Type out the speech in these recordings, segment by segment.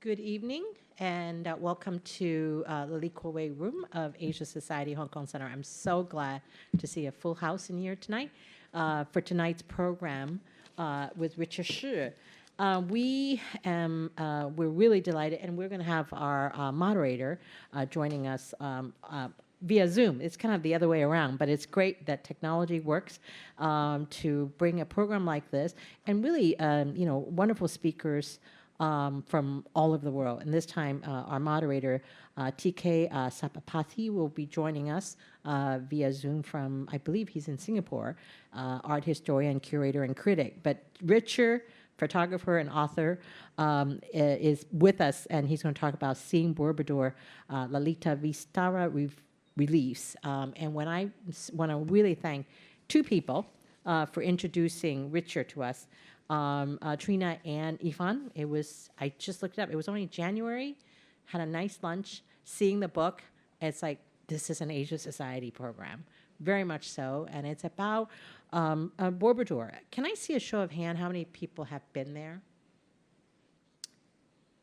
good evening, and welcome to the Lee Kuo Wei Room of Asia Society Hong Kong Center. I'm so glad to see a full house in here tonight for tonight's program with Richard Shi. We're really delighted, and we're going to have our moderator joining us via Zoom. It's kind of the other way around, but it's great that technology works to bring a program like this, and really, wonderful speakers from all over the world. And this time, our moderator, TK Sabapathy, will be joining us via Zoom from, I believe he's in Singapore, art historian, curator, and critic. But Richard, photographer and author, is with us, and he's going to talk about seeing Borobudur, Lalita Vistara Reliefs. And when I want to really thank two people for introducing Richard to us, Trina and Yvonne. I just looked it up. It was only January, had a nice lunch, seeing the book. It's like, this is an Asia Society program, very much so. And it's about Borobudur. Can I see a show of hand how many people have been there?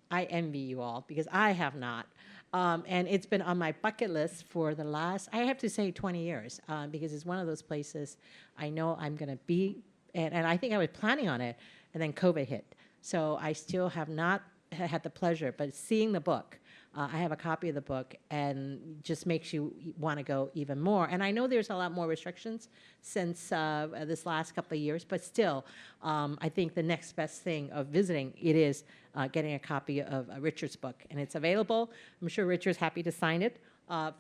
I envy you all because I have not. And it's been on my bucket list for the last, I have to say, 20 years because it's one of those places I know I'm going to be. And I think I was planning on it, and then COVID hit. So I still have not had the pleasure, but seeing the book, I have a copy of the book, and just makes you want to go even more. And I know there's a lot more restrictions since this last couple of years, but still, I think the next best thing of visiting it is getting a copy of Richard's book. And it's available. I'm sure Richard's happy to sign it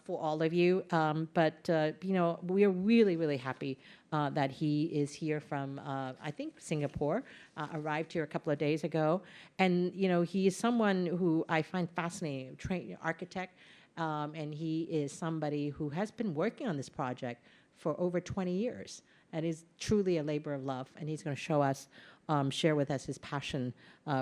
for all of you. We are really, really happy that he is here from, I think, Singapore, arrived here a couple of days ago. And, he is someone who I find fascinating, trained architect, and he is somebody who has been working on this project for over 20 years and is truly a labor of love. And he's going to show us, share with us his passion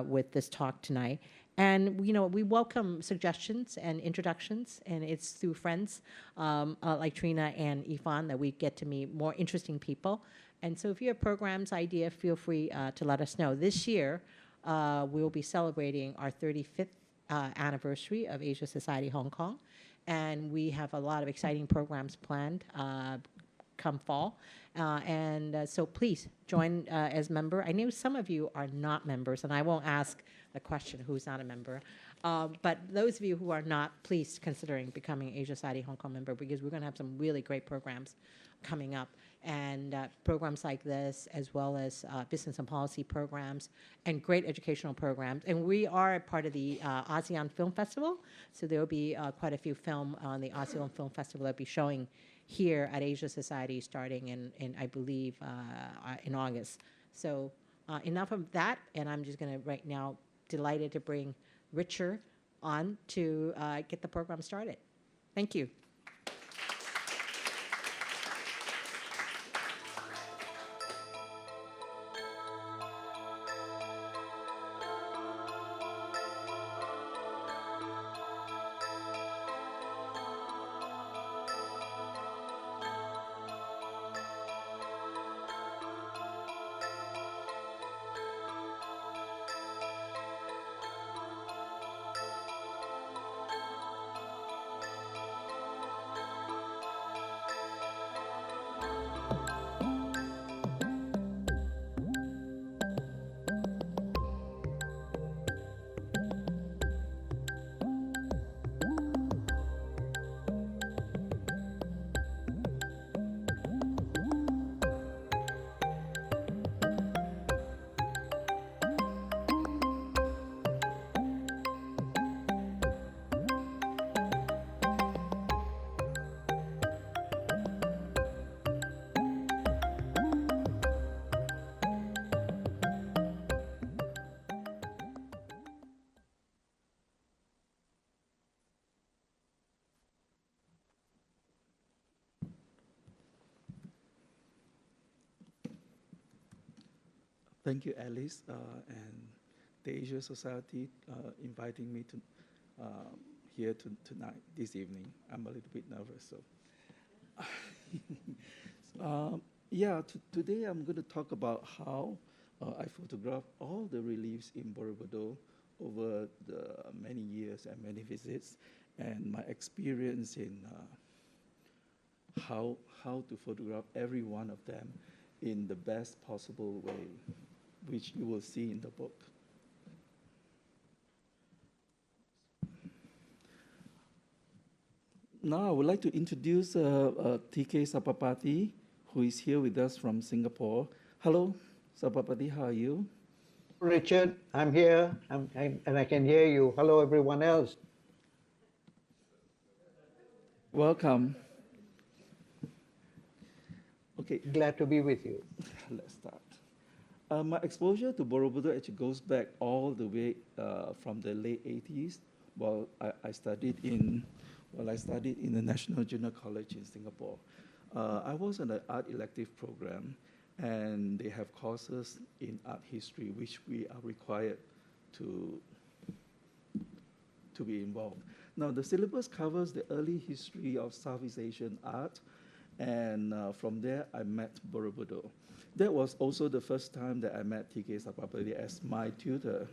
with this talk tonight. And, we welcome suggestions and introductions, and it's through friends like Trina and Yvonne that we get to meet more interesting people. And so if you have programs, idea, feel free to let us know. This year, we will be celebrating our 35th anniversary of Asia Society Hong Kong, and we have a lot of exciting programs planned come fall. So please join as member. I know some of you are not members, and I won't ask the question who's not a member. But those of you who are not, please considering becoming Asia Society Hong Kong member, because we're going to have some really great programs coming up. And programs like this, as well as business and policy programs and great educational programs. And we are a part of the ASEAN Film Festival. So there will be quite a few film on the ASEAN Film Festival that will be showing here at Asia Society starting in I believe, in August. So enough of that, and I'm just going to right now, delighted to bring Richard on to get the program started. Thank you. Thank you, Alice, and the Asia Society inviting me to here tonight, this evening. I'm a little bit nervous, so. Today I'm going to talk about how I photographed all the reliefs in Borobudur over the many years and many visits, and my experience in how to photograph every one of them in the best possible way, which you will see in the book. Now I would like to introduce TK Sabapathy, who is here with us from Singapore. Hello, Sabapathy, how are you? Richard, I'm here, and I can hear you. Hello, everyone else. Welcome. Okay, Glad to be with you. let's start. My exposure to Borobudur actually goes back all the way from the late 80s. While I studied in the National Junior College in Singapore. I was in an art elective program, and they have courses in art history which we are required to be involved. Now, the syllabus covers the early history of Southeast Asian art, and from there I met Borobudur. That was also the first time that I met TK Sabapathy as my tutor.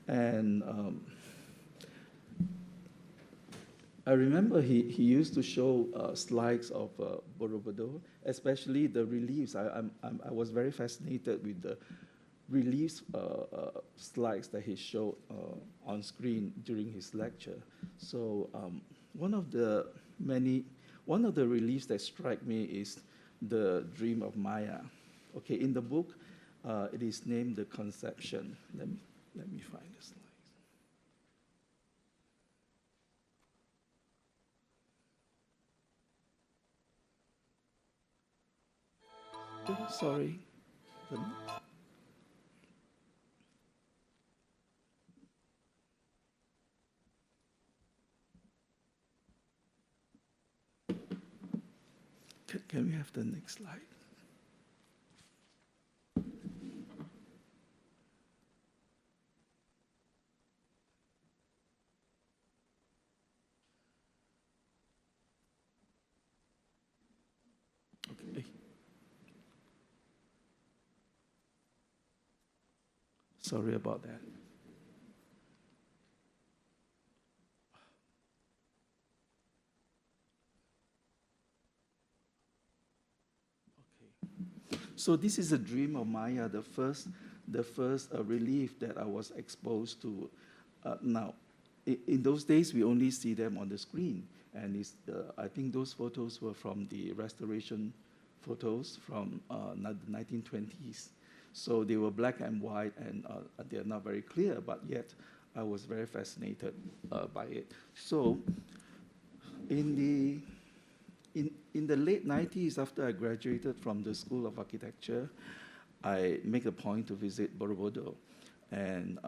And I remember he used to show slides of Borobudur, especially the reliefs. I was very fascinated with the reliefs slides that he showed on screen during his lecture. So one of the reliefs that strike me is the Dream of Maya. Okay, in the book, it is named The Conception. Let me find the slide. Oh, sorry. Can we have the next slide? Okay. Sorry about that. Okay. So this is a Dream of Maya, the first relief that I was exposed to. Now, in those days, we only see them on the screen, and I think those photos were from the restoration photos from the 1920s. So they were black and white, and they're not very clear, but yet I was very fascinated by it. So in the late 90s, after I graduated from the School of Architecture, I make a point to visit Borobudur. And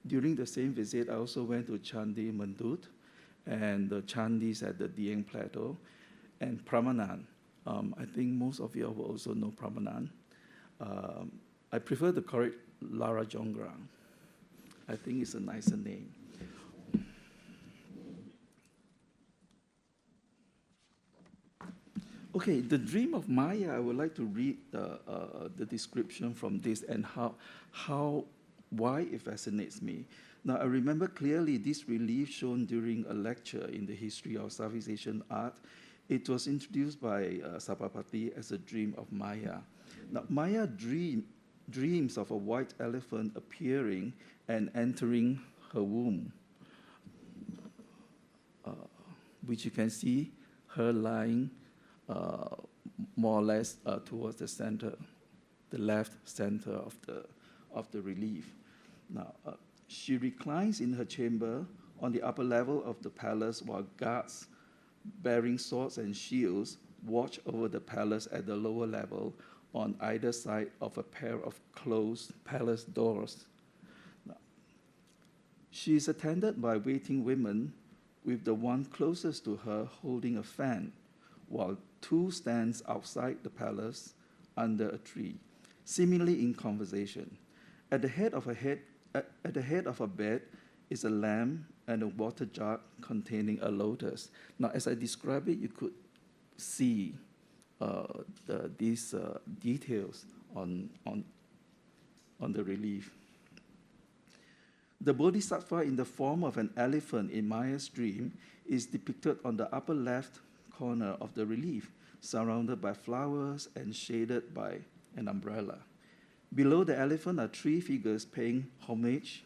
during the same visit, I also went to Candi Mendut and the Chandis at the Dieng Plateau and Prambanan. I think most of you will also know Prambanan. I prefer to call it Lara Jongra. I think it's a nicer name. Okay, the Dream of Maya, I would like to read the description from this and why it fascinates me. Now, I remember clearly this relief shown during a lecture in the history of Southeast Asian art. It was introduced by Sabapathy as a dream of Maya. Now, Maya dreams of a white elephant appearing and entering her womb, which you can see her lying more or less towards the center, the left center of the relief. Now, she reclines in her chamber on the upper level of the palace while guards bearing swords and shields watch over the palace at the lower level on either side of a pair of closed palace doors. Now, she is attended by waiting women, with the one closest to her holding a fan, while two stands outside the palace under a tree, seemingly in conversation. At the head of a bed is a lamp and a water jar containing a lotus. Now, as I describe it, you could see these details on the relief. The Bodhisattva in the form of an elephant in Maya's dream is depicted on the upper left corner of the relief, surrounded by flowers and shaded by an umbrella. Below the elephant are three figures paying homage.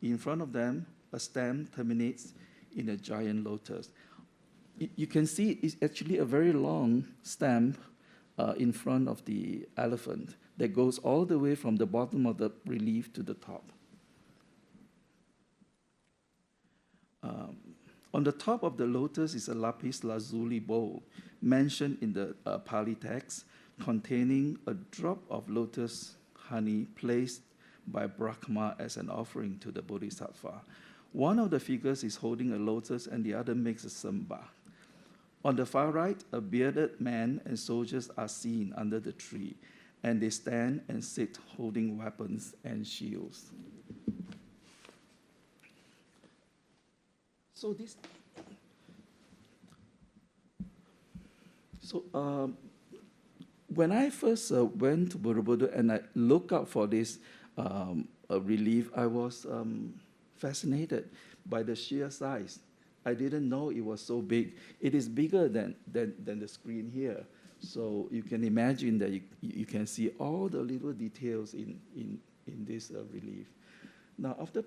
In front of them, a stem terminates in a giant lotus. You can see it's actually a very long stem in front of the elephant that goes all the way from the bottom of the relief to the top. On the top of the lotus is a lapis lazuli bowl mentioned in the Pali text, containing a drop of lotus honey placed by Brahma as an offering to the Bodhisattva. One of the figures is holding a lotus and the other makes a samba. On the far right, a bearded man and soldiers are seen under the tree, and they stand and sit holding weapons and shields. When I first went to Borobudur and I looked out for this relief, I was fascinated by the sheer size. I didn't know it was so big. It is bigger than the screen here. So you can imagine that you can see all the little details in this relief. Now, after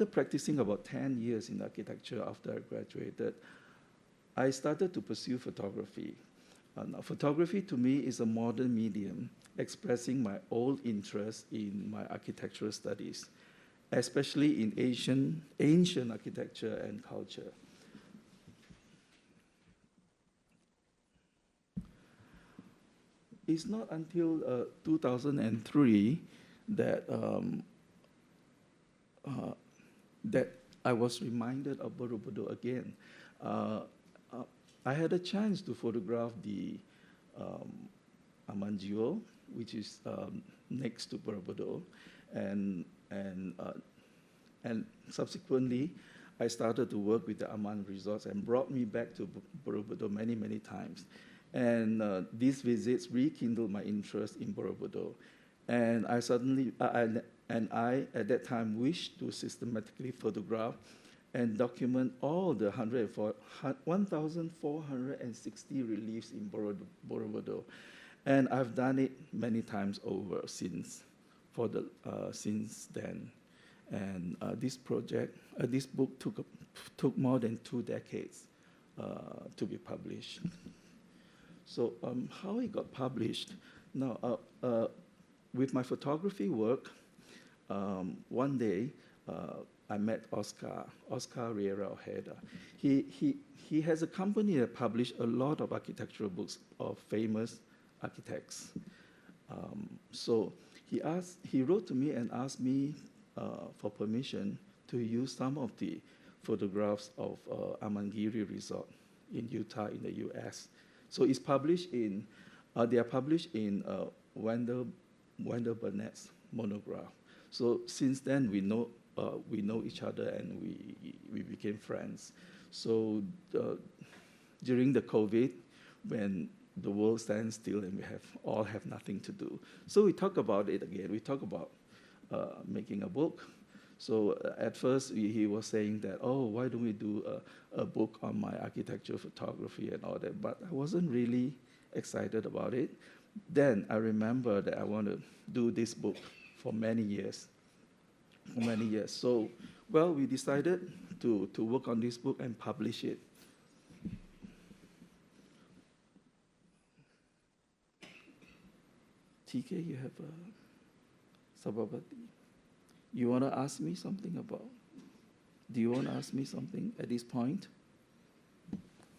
practicing about 10 years in architecture after I graduated, I started to pursue photography. Now, photography to me is a modern medium expressing my old interest in my architectural studies, especially in ancient architecture and culture. It's not until 2003 that that I was reminded of Borobudur again. I had a chance to photograph the Amanjio, which is next to Borobudur, and subsequently, I started to work with the Aman Resorts and brought me back to Borobudur many, many times. And these visits rekindled my interest in Borobudur. And I at that time wished to systematically photograph and document all the 1,460 reliefs in Borobudur. And I've done it many times over since then. And this book took more than 2 decades to be published. So how it got published? Now, with my photography work, one day I met Oscar Riera Ojeda. He has a company that published a lot of architectural books of famous architects. So he wrote to me and asked me for permission to use some of the photographs of Amangiri Resort in Utah in the U.S. So it's published they are published in Wendell Burnett's monograph. So since then we know each other and we became friends. So during the COVID, when the world stands still and we all have nothing to do, so we talk about it again. We talk about making a book. So at first he was saying that, oh, why don't we do a book on my architectural photography and all that? But I wasn't really excited about it. Then I remember that I want to do this book for many years. So, well, we decided to work on this book and publish it. TK, you have Sabapathy. You want to ask me something about? Do you want to ask me something at this point?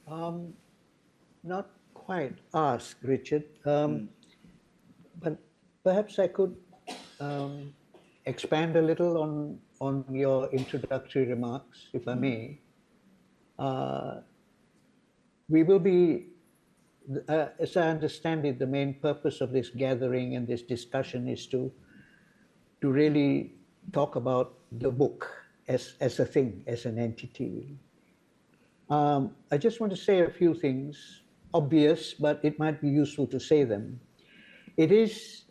Not quite ask, Richard, but perhaps I could expand a little on your introductory remarks, if I may. We will be, as I understand it, the main purpose of this gathering and this discussion is to really talk about the book as a thing, as an entity. I just want to say a few things, obvious, but it might be useful to say them. It is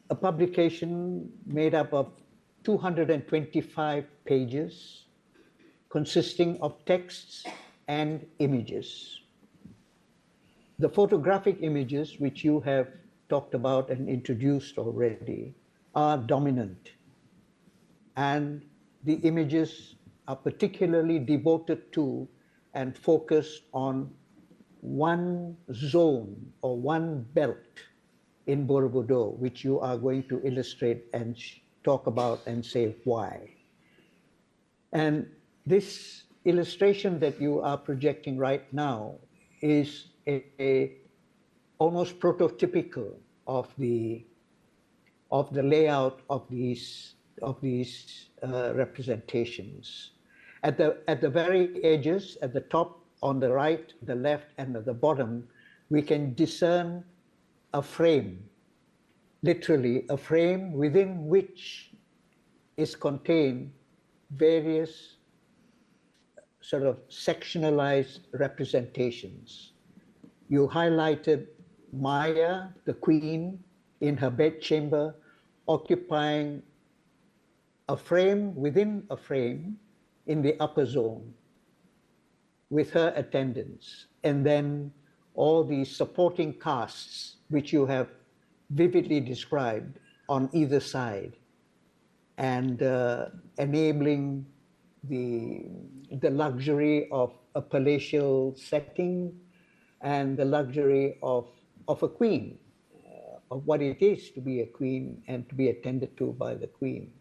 a publication made up of 225 pages consisting of texts and images. The photographic images, which you have talked about and introduced already, are dominant, and the images are particularly devoted to and focused on one zone or one belt in Borobudur, which you are going to illustrate and talk about and say why. And this illustration that you are projecting right now is almost prototypical of the layout of these representations. At the very edges, at the top, on the right, the left, and at the bottom, we can discern a frame, literally a frame within which is contained various sort of sectionalized representations. You highlighted Maya, the queen, in her bedchamber, occupying a frame within a frame in the upper zone with her attendants, and then all the supporting casts which you have vividly described on either side, and enabling the luxury of a palatial setting and the luxury of a queen, of what it is to be a queen and to be attended to by the queen.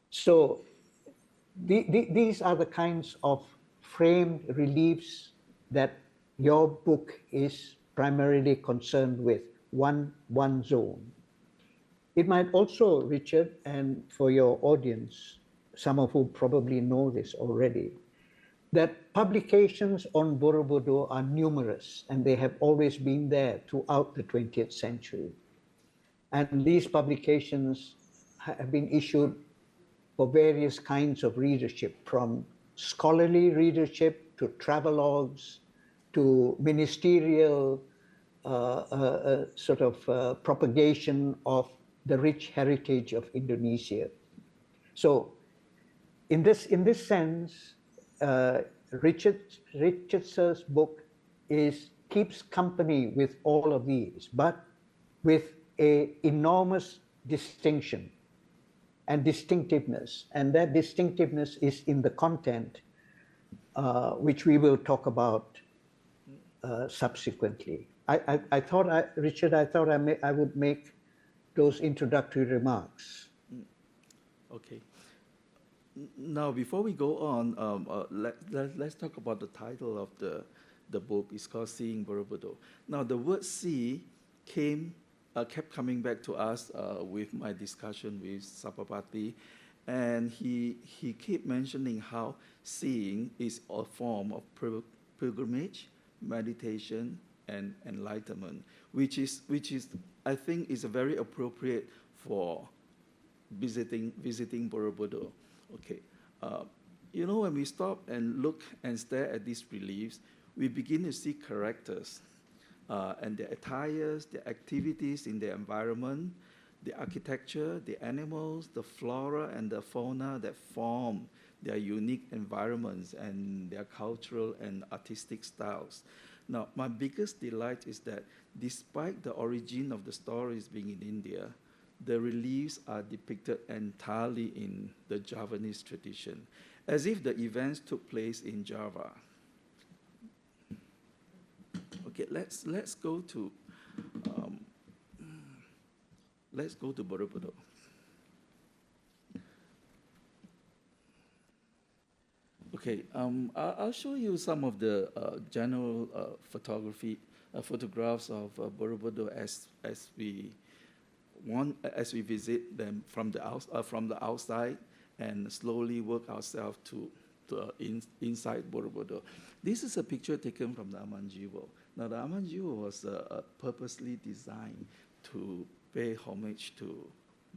So these are the kinds of framed reliefs that your book is primarily concerned with, one zone. It might also, Richard, and for your audience, some of whom probably know this already, that publications on Borobudur are numerous, and they have always been there throughout the 20th century. And these publications have been issued for various kinds of readership, from scholarly readership to travelogues to ministerial propagation of the rich heritage of Indonesia. So in this sense, Richardson's book keeps company with all of these, but with an enormous distinction and distinctiveness. And that distinctiveness is in the content, which we will talk about subsequently. Richard, I thought I would make those introductory remarks. Okay. Now, before we go on, let's talk about the title of the book. It's called Seeing Borobudur. Now, the word "see" kept coming back to us with my discussion with Sabapathy, and he kept mentioning how seeing is a form of pilgrimage, meditation, and enlightenment, which is I think is very appropriate for visiting Borobudur. Okay, when we stop and look and stare at these reliefs, we begin to see characters and their attires, their activities in the environment, the architecture, the animals, the flora and the fauna that form their unique environments and their cultural and artistic styles. Now, my biggest delight is that despite the origin of the stories being in India, the reliefs are depicted entirely in the Javanese tradition, as if the events took place in Java. Okay, let's go to Borobudur. Okay, I'll show you some of the general photographs of Borobudur as we visit them from the outside and slowly work ourselves to inside Borobudur. This is a picture taken from the Amanjiwo. Now, the Amanjiwo was purposely designed to pay homage to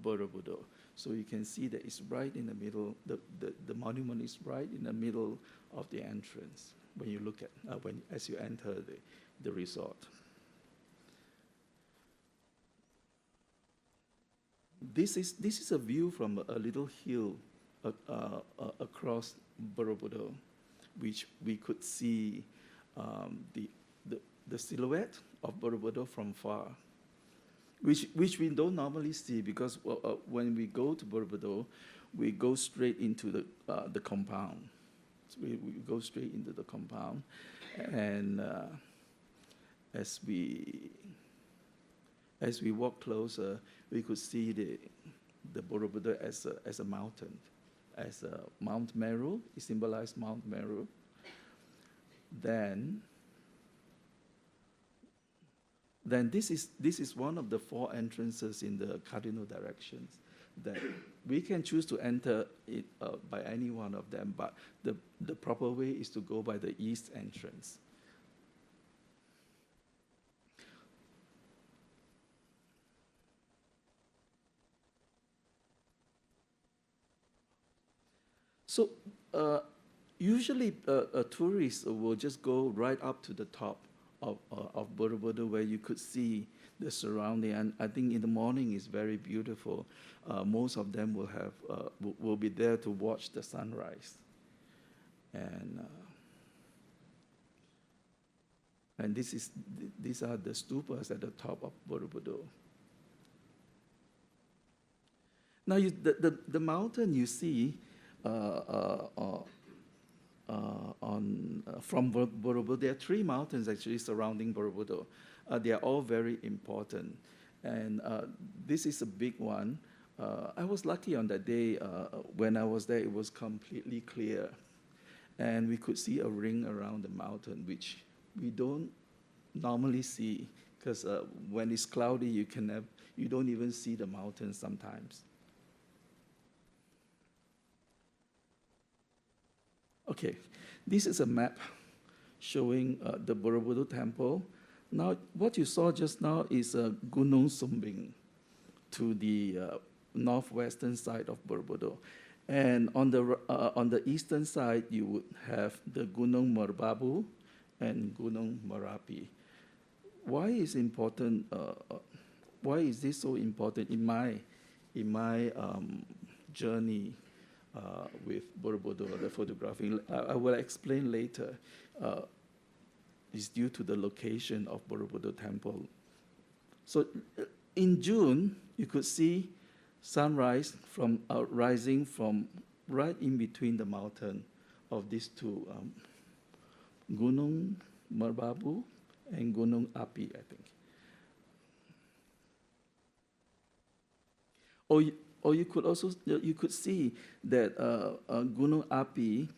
Borobudur. So you can see that it's right in the middle. The monument is right in the middle of the entrance when you look at as you enter the resort. this is a view from a little hill across Borobudur, which we could see the silhouette of Borobudur from far, which we don't normally see because when we go to Borobudur, we go straight into the compound. So we go straight into the compound, and as we walk closer, we could see the Borobudur as a mountain, as Mount Meru. It symbolized Mount Meru. Then this is one of the 4 entrances in the cardinal directions that we can choose to enter it by any one of them, but the proper way is to go by the east entrance. So usually tourists will just go right up to the top of Borobudur where you could see the surrounding, and I think in the morning is very beautiful. Most of them will be there to watch the sunrise, and these are the stupas at the top of Borobudur. Now the mountain you see from Borobudur, there are 3 mountains actually surrounding Borobudur. They are all very important, and this is a big one. I was lucky on that day. When I was there, it was completely clear, and we could see a ring around the mountain, which we don't normally see, because when it's cloudy, you don't even see the mountain sometimes. Okay, this is a map showing the Borobudur temple. Now, what you saw just now is Gunung Sumbing to the northwestern side of Borobudur. And on the eastern side, you would have the Gunung Merbabu and Gunung Merapi. Why is important? Why is this so important in my journey with Borobudur, the photographing? I will explain later. It's due to the location of Borobudur temple. So in June, you could see sunrise rising from right in between the mountain of these 2, Gunung Merbabu and Gunung Api, I think. Or you could also see that Gunung Api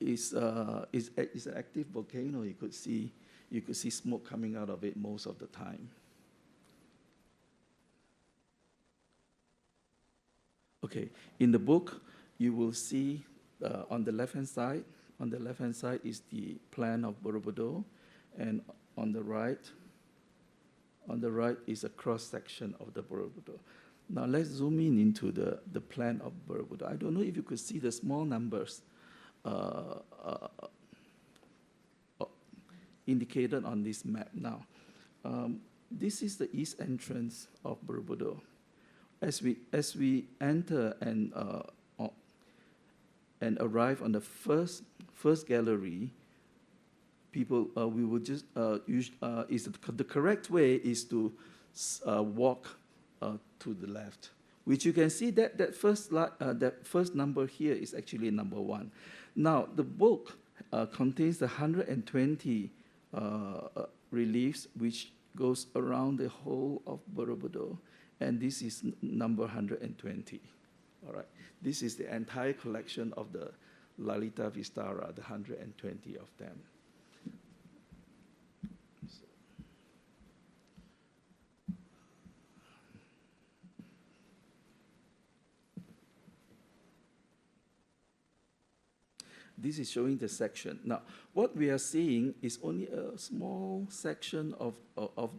is an active volcano. You could see smoke coming out of it most of the time. Okay, in the book you will see on the left-hand side. On the left-hand side is the plan of Borobudur, and on the right is a cross section of the Borobudur. Now let's zoom in into the plan of Borobudur. I don't know if you could see the small numbers indicated on this map now. This is the east entrance of Borobudur. As we enter and arrive on the first gallery, people we will just the correct way is to walk to the left, which you can see that first number here is actually number 1. Now the book contains the 120 reliefs which goes around the whole of Borobudur, and this is number 120. All right, this is the entire collection of the Lalita Vistara, the 120 of them. This is showing the section. Now, what we are seeing is only a small section of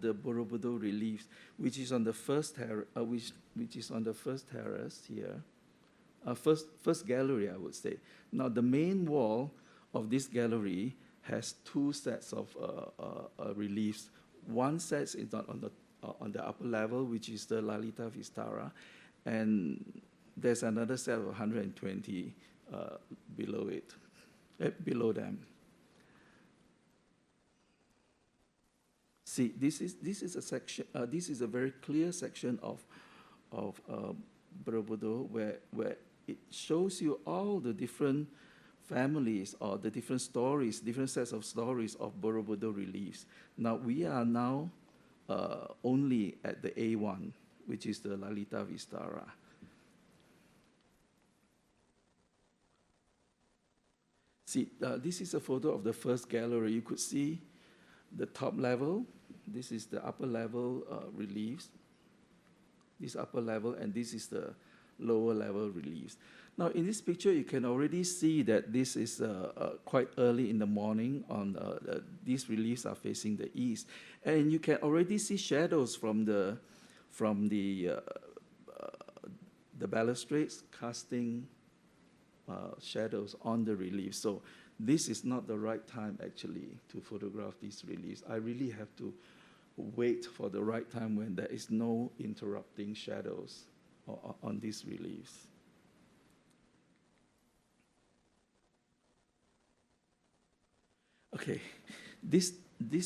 the Borobudur reliefs, which is on the first which is on the first terrace here, first gallery, I would say. Now, the main wall of this gallery has 2 sets of reliefs. One set is on the upper level, which is the Lalita Vistara, and there's another set of 120 below it, below them. See, this is a section. This is a very clear section of Borobudur where it shows you all the different families or the different stories, different sets of stories of Borobudur reliefs. Now we are only at the A1, which is the Lalita Vistara. See, this is a photo of the first gallery. You could see the top level. This is the upper level reliefs. This upper level, and this is the lower level reliefs. Now, in this picture, you can already see that this is quite early in the morning. These reliefs are facing the east, and you can already see shadows from the balustrades casting shadows on the relief. So this is not the right time actually to photograph these reliefs. I really have to wait for the right time when there is no interrupting shadows on these reliefs. Okay, these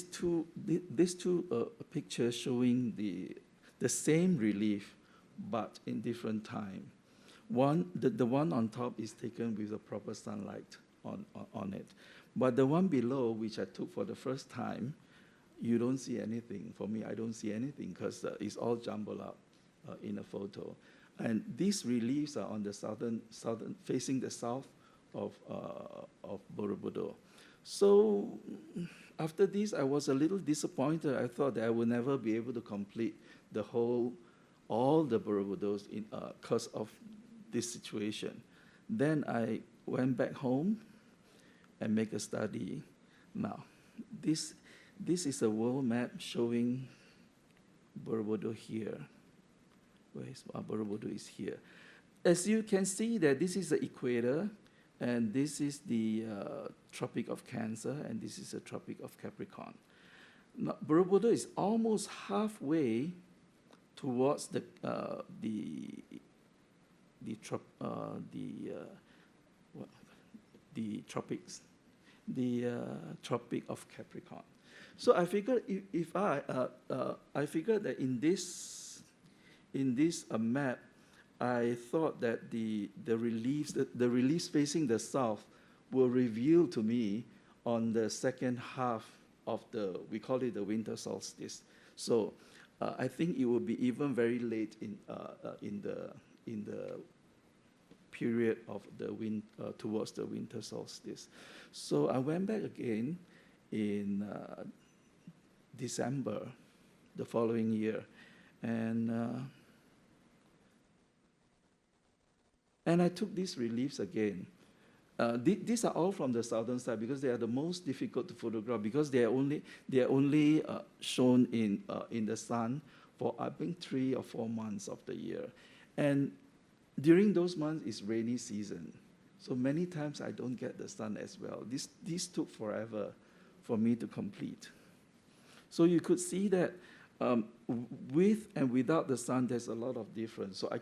two pictures showing the same relief but in different time. The one on top is taken with the proper sunlight on it. But the one below, which I took for the first time, you don't see anything. For me, I don't see anything because it's all jumbled up in a photo. And these reliefs are on the southern facing the south of Borobudur. So after this, I was a little disappointed. I thought that I would never be able to complete all the Borobudurs because of this situation. Then I went back home and make a study. Now, this is a world map showing Borobudur here. Where is Borobudur is here. As you can see that this is the equator, and this is the Tropic of Cancer, and this is the Tropic of Capricorn. Now, Borobudur is almost halfway towards the tropics, the Tropic of Capricorn. So I figured I figured that in this map, I thought that the reliefs facing the south will reveal to me on the second half of we call it the winter solstice. So I think it will be even very late in the period of towards the winter solstice. So I went back again in December the following year, and I took these reliefs again. These are all from the southern side because they are the most difficult to photograph because they are only shown in the sun for I think 3 or 4 months of the year, and during those months it's rainy season, so many times I don't get the sun as well. These took forever for me to complete. So you could see that with and without the sun, there's a lot of difference. So I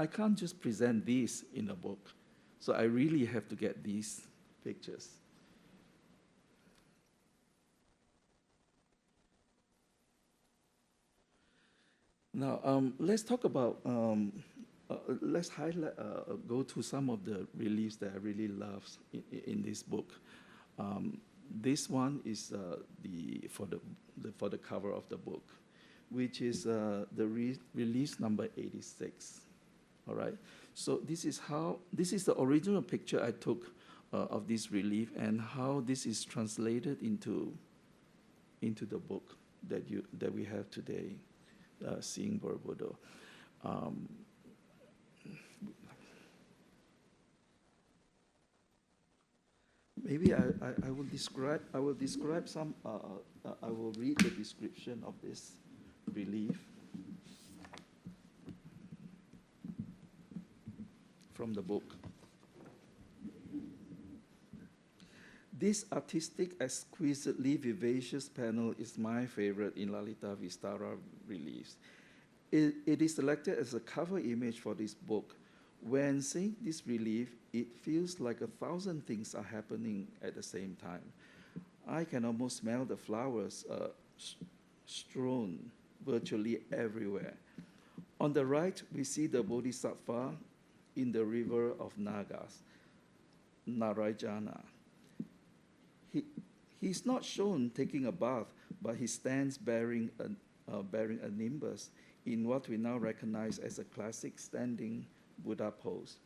can't just present these in a book. So I really have to get these pictures. Now let's talk about. Let's highlight. Go to some of the reliefs that I really love in this book. This one is for the cover of the book, which is the release number 86. All right. So this is the original picture I took of this relief and how this is translated into the book that we have today, Seeing Borobudur. Maybe I will describe. I will describe some. I will read the description of this relief from the book. This artistic, exquisitely vivacious panel is my favorite in Lalita Vistara Reliefs. It is selected as a cover image for this book. When seeing this relief, it feels like 1,000 things are happening at the same time. I can almost smell the flowers strewn virtually everywhere. On the right, we see the Bodhisattva in the river of Nagas, Narayana. He's not shown taking a bath, but he stands bearing a nimbus in what we now recognize as a classic standing Buddha pose.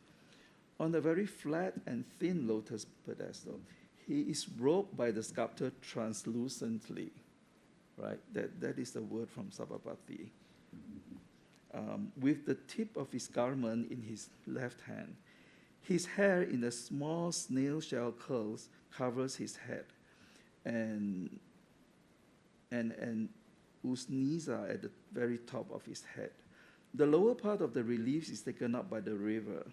On the very flat and thin lotus pedestal, he is robed by the sculptor translucently, right? That is the word from Sabapathy. With the tip of his garment in his left hand. His hair in a small snail shell curls covers his head, and usniza at the very top of his head. The lower part of the relief is taken up by the river.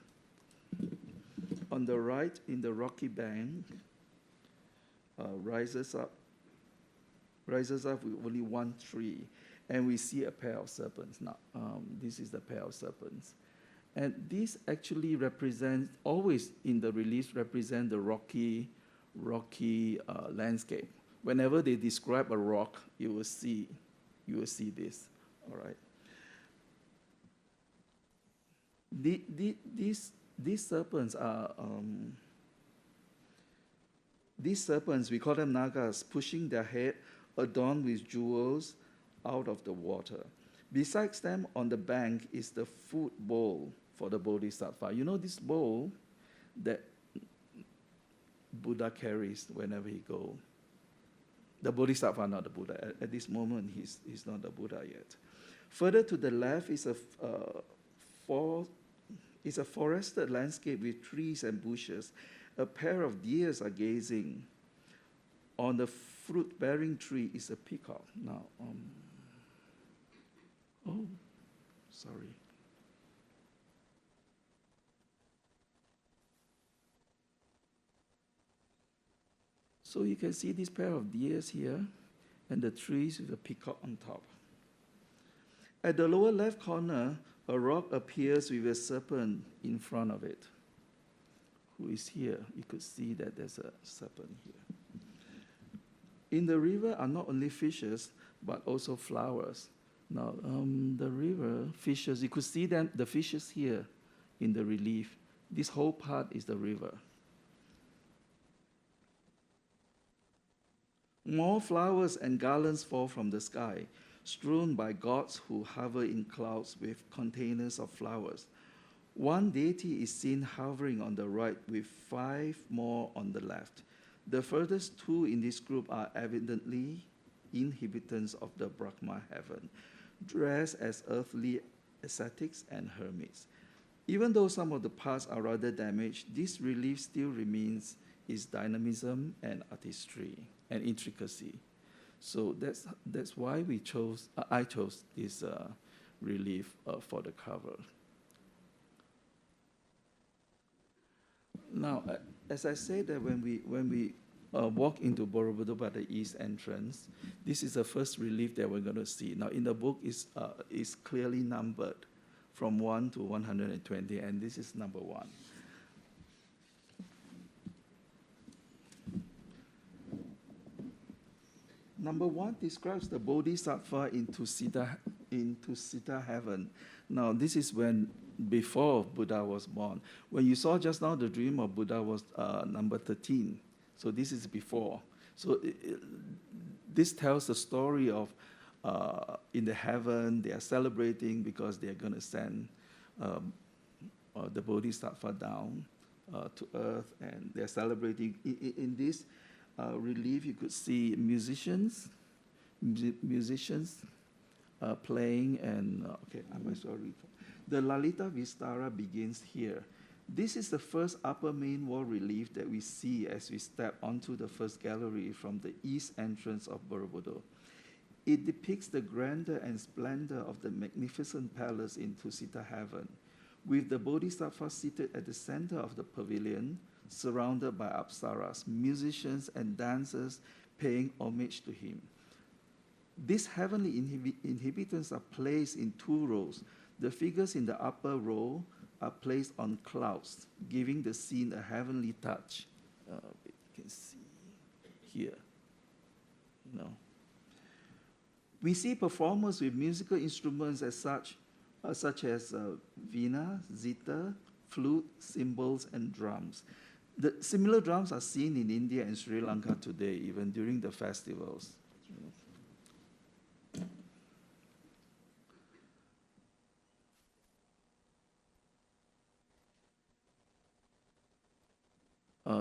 On the right, in the rocky bank, rises up with only one tree, and we see a pair of serpents. Now, this is the pair of serpents. And this actually represents, always in the reliefs, represent the rocky landscape. Whenever they describe a rock, you will see this, all right? These serpents are, we call them nagas, pushing their head adorned with jewels out of the water. Besides them, on the bank is the food bowl for the Bodhisattva. You know this bowl that Buddha carries whenever he goes. The Bodhisattva, not the Buddha. At this moment, he's not the Buddha yet. Further to the left is a forested landscape with trees and bushes. A pair of deers are gazing. On the fruit-bearing tree is a peacock. Now, oh, sorry. So you can see this pair of deers here and the trees with a peacock on top. At the lower left corner, a rock appears with a serpent in front of it. Who is here? You could see that there's a serpent here. In the river are not only fishes, but also flowers. Now, the river fishes, you could see them, the fishes here in the relief. This whole part is the river. More flowers and garlands fall from the sky, strewn by gods who hover in clouds with containers of flowers. One deity is seen hovering on the right with 5 more on the left. The furthest 2 in this group are evidently inhabitants of the Brahma heaven, dressed as earthly ascetics and hermits. Even though some of the parts are rather damaged, this relief still remains its dynamism and artistry and intricacy. So that's why I chose this relief for the cover. Now, as I said, that when we walk into Borobudur by the east entrance, this is the first relief that we're going to see. Now, in the book is clearly numbered from 1 to 120, and this is number 1. Number 1 describes the Bodhisattva into Siddha heaven. Now, this is before Buddha was born. When you saw just now, the dream of Buddha was number 13. So this is before. So this tells the story of in the heaven, they are celebrating because they are going to send the Bodhisattva down to earth, and they're celebrating. In this relief, you could see musicians playing, and okay, I'm sorry. The Lalita Vistara begins here. This is the first upper main wall relief that we see as we step onto the first gallery from the east entrance of Borobudur. It depicts the grandeur and splendor of the magnificent palace in Tusita heaven, with the Bodhisattva seated at the center of the pavilion, surrounded by apsaras, musicians and dancers paying homage to him. These heavenly inhabitants are placed in two rows. The figures in the upper row are placed on clouds, giving the scene a heavenly touch. You can see here. No. We see performers with musical instruments such as veena, zither, flute, cymbals, and drums. The similar drums are seen in India and Sri Lanka today, even during the festivals.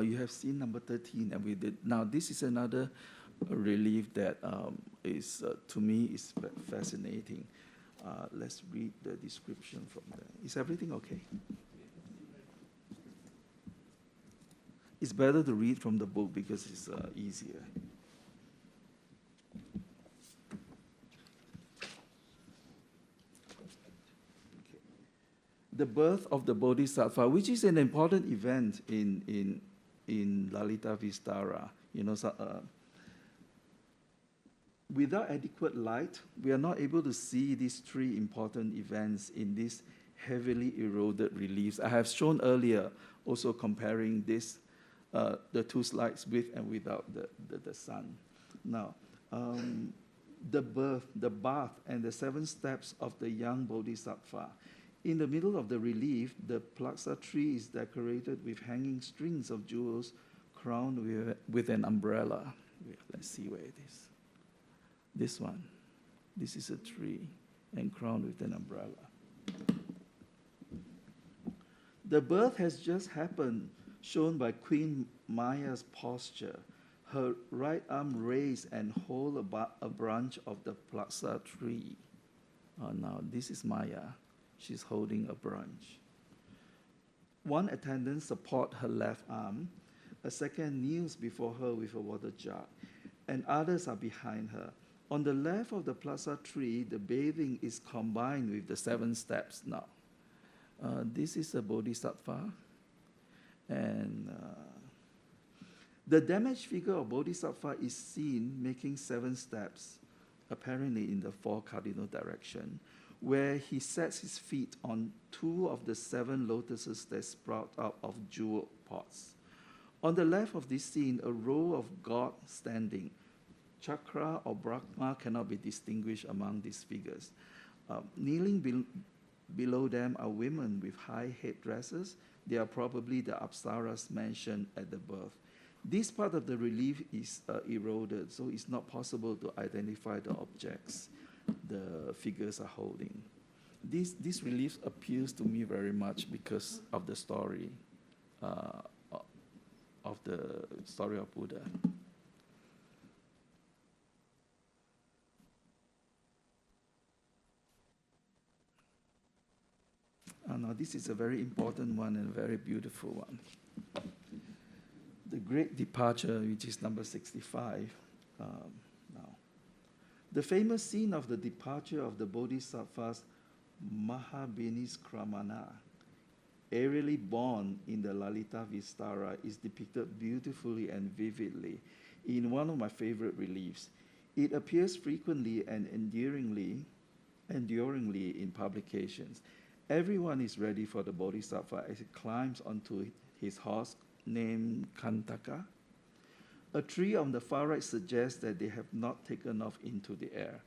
You have seen number 13, and we did. Now, this is another relief that is, to me, is fascinating. Let's read the description from there. Is everything okay? It's better to read from the book because it's easier. Okay. The birth of the Bodhisattva, which is an important event in Lalita Vistara. You know, without adequate light, we are not able to see these three important events in these heavily eroded reliefs. I have shown earlier, also comparing this, the two slides with and without the sun. Now, the birth, the bath, and the 7 steps of the young Bodhisattva. In the middle of the relief, the plaksa tree is decorated with hanging strings of jewels crowned with an umbrella. Let's see where it is. This one. This is a tree and crowned with an umbrella. The birth has just happened, shown by Queen Maya's posture. Her right arm raised and hold a branch of the plaksa tree. Now, this is Maya. She's holding a branch. One attendant supports her left arm. A second kneels before her with a water jug, and others are behind her. On the left of the plaksa tree, the bathing is combined with the 7 steps now. This is a bodhisattva, and the damaged figure of bodhisattva is seen making 7 steps, apparently in the 4 cardinal direction, where he sets his feet on 2 of the 7 lotuses that sprout out of jewel pots. On the left of this scene, a row of gods standing. Chakra or Brahma cannot be distinguished among these figures. Kneeling below them are women with high headdresses. They are probably the apsaras mentioned at the birth. This part of the relief is eroded, so it's not possible to identify the objects the figures are holding. This relief appeals to me very much because of the story of Buddha. Now, this is a very important one and a very beautiful one. The Great Departure, which is number 65. Now, the famous scene of the departure of the Bodhisattvas Mahabiniskramana, aerially born in the Lalita Vistara, is depicted beautifully and vividly in one of my favorite reliefs. It appears frequently and enduringly in publications. Everyone is ready for the Bodhisattva as he climbs onto his horse named Kantaka. A tree on the far right suggests that they have not taken off into the air.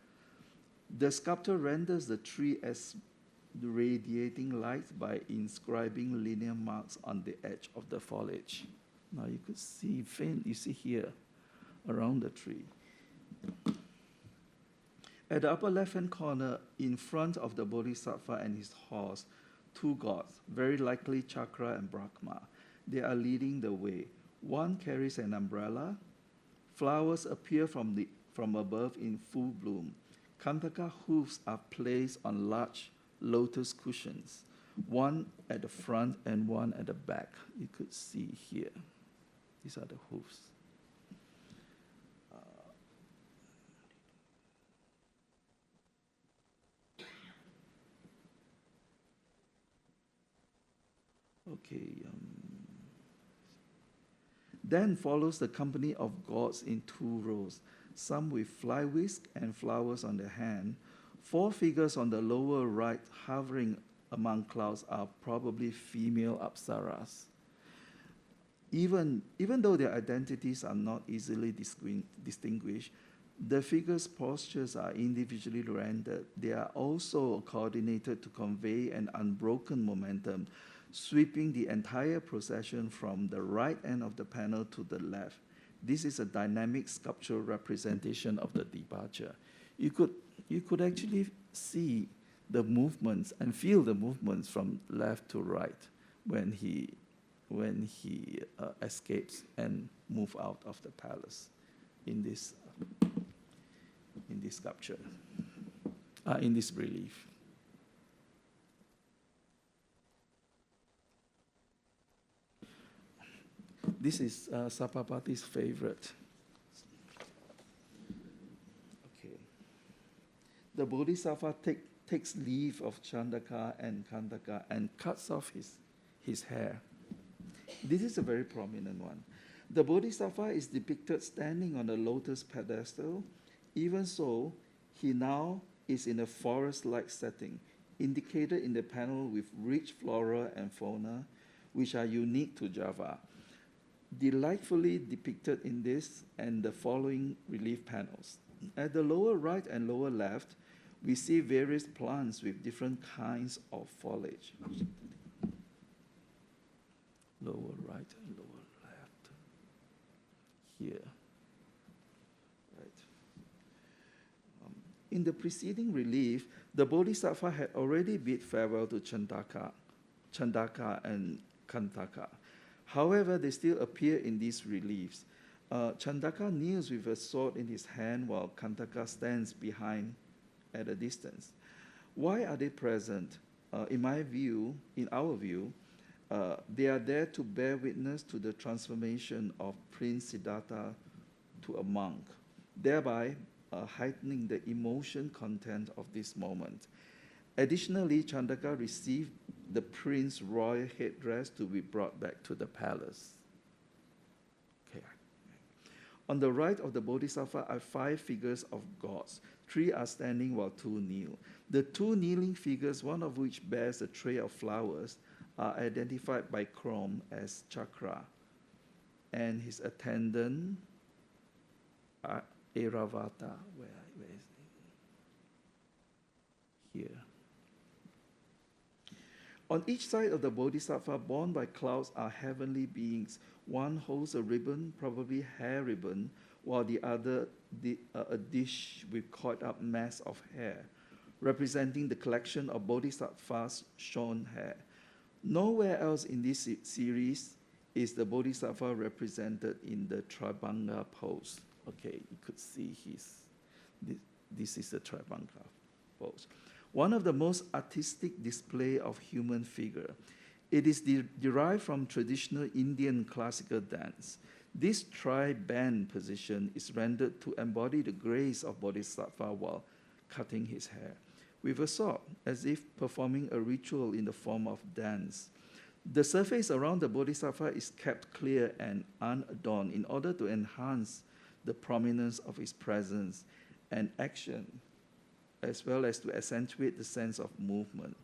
The sculptor renders the tree as radiating light by inscribing linear marks on the edge of the foliage. Now you could see faint, you see here, around the tree. At the upper left-hand corner, in front of the Bodhisattva and his horse, 2 gods, very likely Chakra and Brahma. They are leading the way. One carries an umbrella. Flowers appear from above in full bloom. Kantaka hoofs are placed on large lotus cushions, one at the front and one at the back. You could see here. These are the hoofs. Okay. Then follows the company of gods in 2 rows, some with fly whisk and flowers on their hand. 4 figures on the lower right hovering among clouds are probably female apsaras. Even though their identities are not easily distinguished, the figures' postures are individually rendered. They are also coordinated to convey an unbroken momentum, sweeping the entire procession from the right end of the panel to the left. This is a dynamic sculptural representation of the departure. You could actually see the movements and feel the movements from left to right when he escapes and moves out of the palace in this sculpture, in this relief. This is Sabapathy's favorite. Okay. The Bodhisattva takes leave of Chandaka and Kandaka and cuts off his hair. This is a very prominent one. The Bodhisattva is depicted standing on a lotus pedestal. Even so, he now is in a forest-like setting, indicated in the panel with rich flora and fauna, which are unique to Java. Delightfully depicted in this and the following relief panels. At the lower right and lower left, we see various plants with different kinds of foliage. Lower right and lower left. Here. Right. In the preceding relief, the Bodhisattva had already bid farewell to Chandaka and Kantaka. However, they still appear in these reliefs. Chandaka kneels with a sword in his hand while Kantaka stands behind at a distance. Why are they present? In our view, they are there to bear witness to the transformation of Prince Siddhartha to a monk, thereby heightening the emotion content of this moment. Additionally, Chandaka received the prince's royal headdress to be brought back to the palace. Okay. On the right of the Bodhisattva are 5 figures of gods. 3 are standing while 2 kneel. The 2 kneeling figures, one of which bears a tray of flowers, are identified by chrome as Chakra, and his attendant, Airavata. Where is he? Here. On each side of the Bodhisattva borne by clouds are heavenly beings. One holds a ribbon, probably hair ribbon, while the other a dish with coiled up mass of hair, representing the collection of Bodhisattva's shorn hair. Nowhere else in this series is the Bodhisattva represented in the Tribhanga pose. Okay, you could see this is the Tribhanga pose. One of the most artistic display of human figure. It is derived from traditional Indian classical dance. This tri-band position is rendered to embody the grace of Bodhisattva while cutting his hair, with a sword, as if performing a ritual in the form of dance. The surface around the Bodhisattva is kept clear and unadorned in order to enhance the prominence of his presence and action, as well as to accentuate the sense of movement.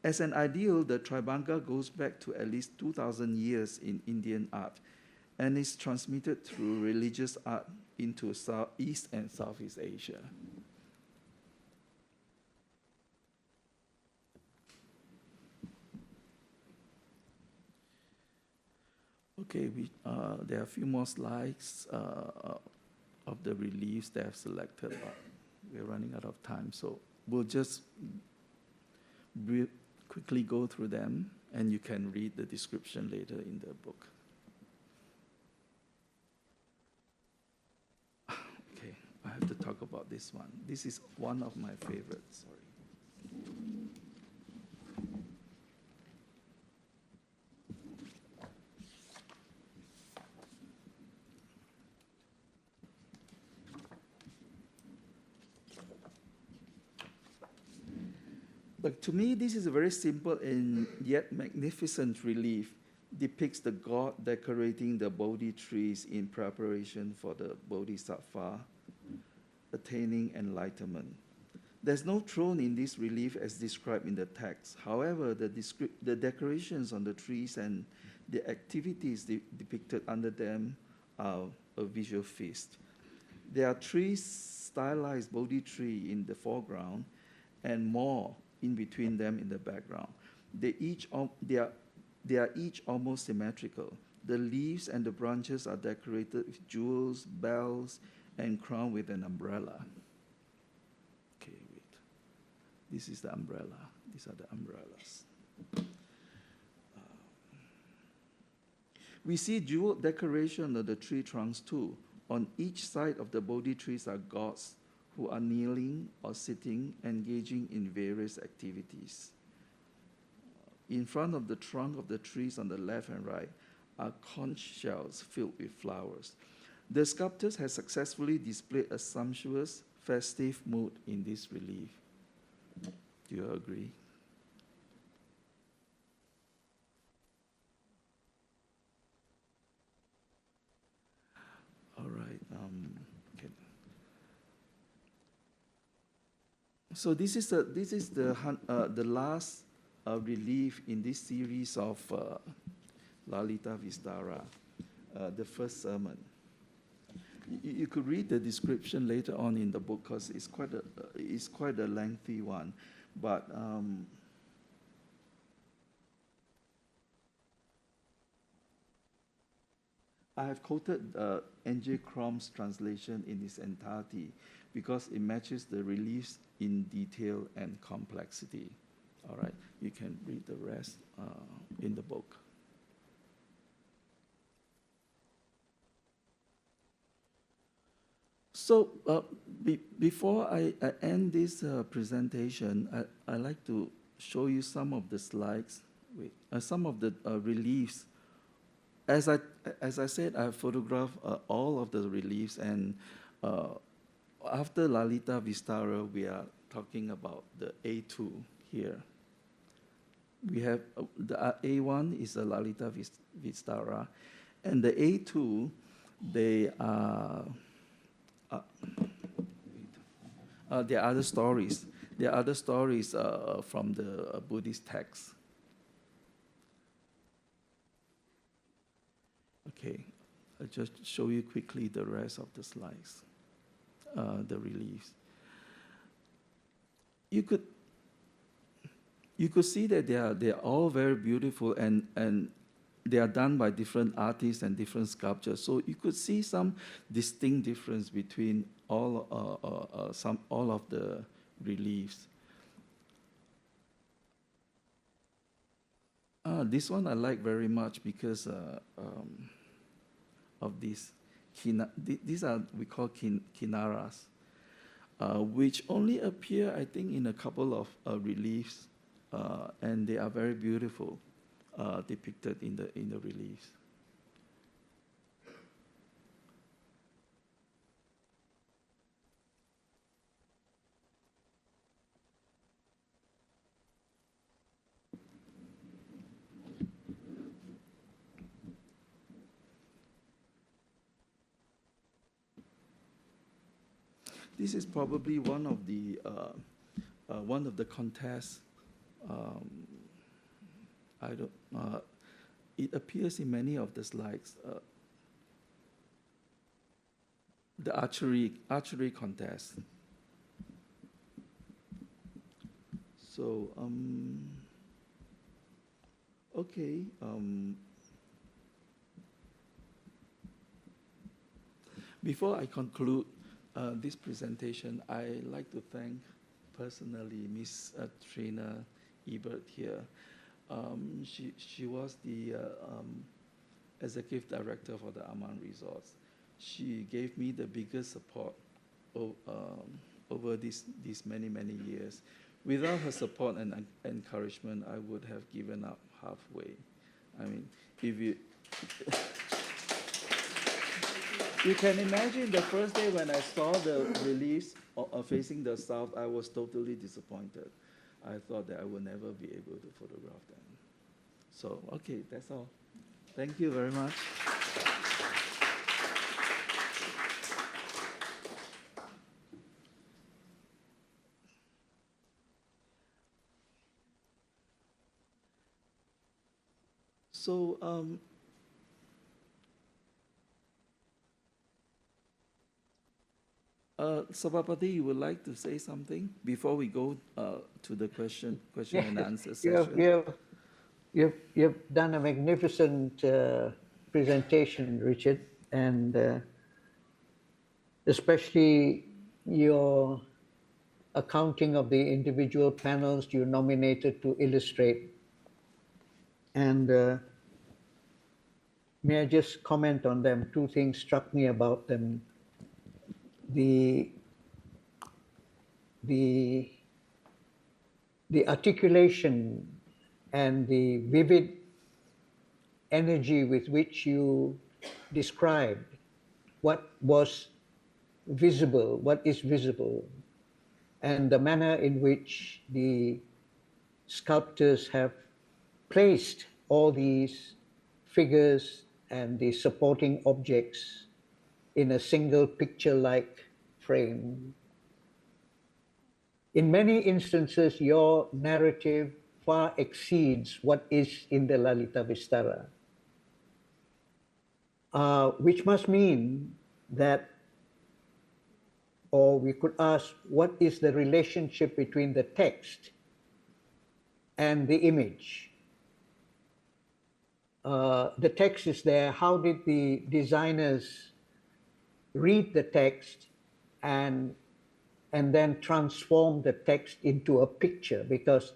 As an ideal, the Tribhanga goes back to at least 2,000 years in Indian art and is transmitted through religious art into East and Southeast Asia. Okay, there are a few more slides of the reliefs that I've selected, but we're running out of time, so we'll just quickly go through them, and you can read the description later in the book. Okay, I have to talk about this one. This is one of my favorites, sorry. But to me, this is a very simple and yet magnificent relief. depicts the god decorating the Bodhi trees in preparation for the Bodhisattva attaining enlightenment. There's no throne in this relief as described in the text. However, the decorations on the trees and the activities depicted under them are a visual feast. There are three stylized Bodhi tree in the foreground and more in between them in the background. They are each almost symmetrical. The leaves and the branches are decorated with jewels, bells, and crowned with an umbrella. Okay, wait. This is the umbrella. These are the umbrellas. We see jewel decoration of the tree trunks too. On each side of the Bodhi trees are gods who are kneeling or sitting, engaging in various activities. In front of the trunk of the trees on the left and right are conch shells filled with flowers. The sculptors have successfully displayed a sumptuous, festive mood in this relief. Do you agree? All right. Okay. So this is the last relief in this series of Lalita Vistara, the first sermon. You could read the description later on in the book because it's quite a lengthy one, but I have quoted N.J. Crom's translation in its entirety because it matches the reliefs in detail and complexity. All right, you can read the rest in the book. So before I end this presentation, I'd like to show you some of the slides, some of the reliefs. As I said, I photographed all of the reliefs, and after Lalita Vistara, we are talking about the A2 here. We have the A1 is a Lalita Vistara, and the A2, they are there are other stories. There are other stories from the Buddhist texts. Okay, I'll just show you quickly the rest of the slides, the reliefs. You could see that they are all very beautiful, and they are done by different artists and different sculptures. So you could see some distinct difference between all of the reliefs. This one I like very much because of this. These are we call kinaras, which only appear, I think, in a couple of reliefs, and they are very beautiful, depicted in the reliefs. This is probably one of the contests. It appears in many of the slides. The archery contest. So okay. Before I conclude this presentation, I'd like to thank personally Miss Trina Ebert here. She was the executive director for the Amman Resorts. She gave me the biggest support over these many years. Without her support and encouragement, I would have given up halfway. I mean, if you can imagine the first day when I saw the reliefs facing the south, I was totally disappointed. I thought that I would never be able to photograph them. So, okay, that's all. Thank you very much. So, Sabapathy, you would like to say something before we go to the question and answer session? You've done a magnificent presentation, Richard, and especially your accounting of the individual panels you nominated to illustrate. And may I just comment on them? Two things struck me about them. The articulation and the vivid energy with which you described what was visible, what is visible, and the manner in which the sculptors have placed all these figures and the supporting objects in a single picture-like frame. In many instances, your narrative far exceeds what is in the Lalita Vistara, which must mean that, or we could ask, what is the relationship between the text and the image? The text is there. How did the designers read the text and then transform the text into a picture? Because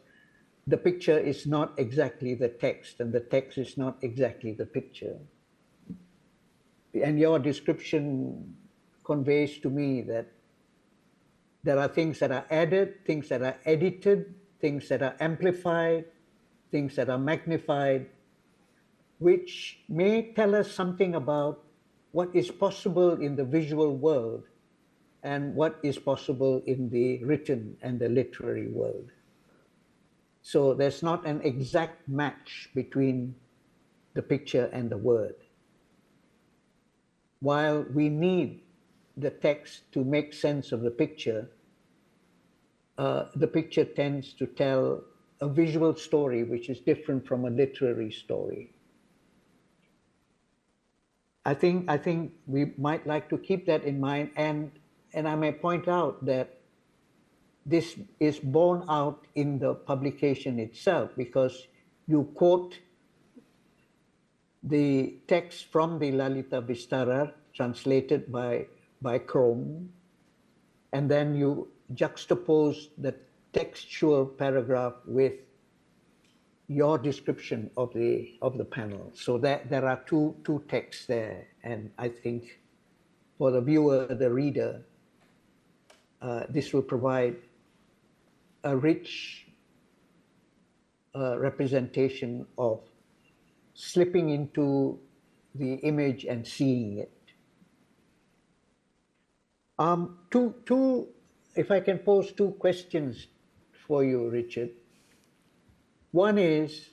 the picture is not exactly the text, and the text is not exactly the picture. And your description conveys to me that there are things that are added, things that are edited, things that are amplified, things that are magnified, which may tell us something about what is possible in the visual world and what is possible in the written and the literary world. So there's not an exact match between the picture and the word. While we need the text to make sense of the picture tends to tell a visual story which is different from a literary story. I think we might like to keep that in mind, and I may point out that this is borne out in the publication itself, because you quote the text from the Lalita Vistara translated by Crome, and then you juxtapose the textual paragraph with your description of the panel. So that there are two texts there, and I think for the viewer, the reader, this will provide a rich representation of slipping into the image and seeing it. If I can pose two questions for you, Richard. One is,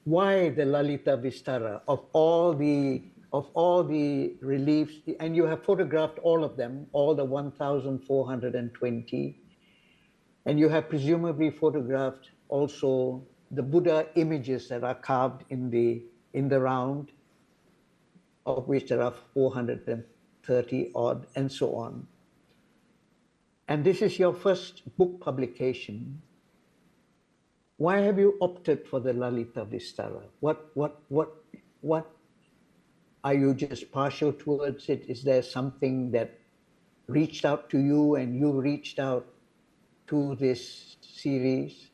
why the Lalita Vistara of all the reliefs, and you have photographed all of them, all the 1,420, and you have presumably photographed also the Buddha images that are carved in the round, of which there are 430 odd, and so on. And this is your first book publication. Why have you opted for the Lalita Vistara? What are you just partial towards it? Is there something that reached out to you and you reached out to this series?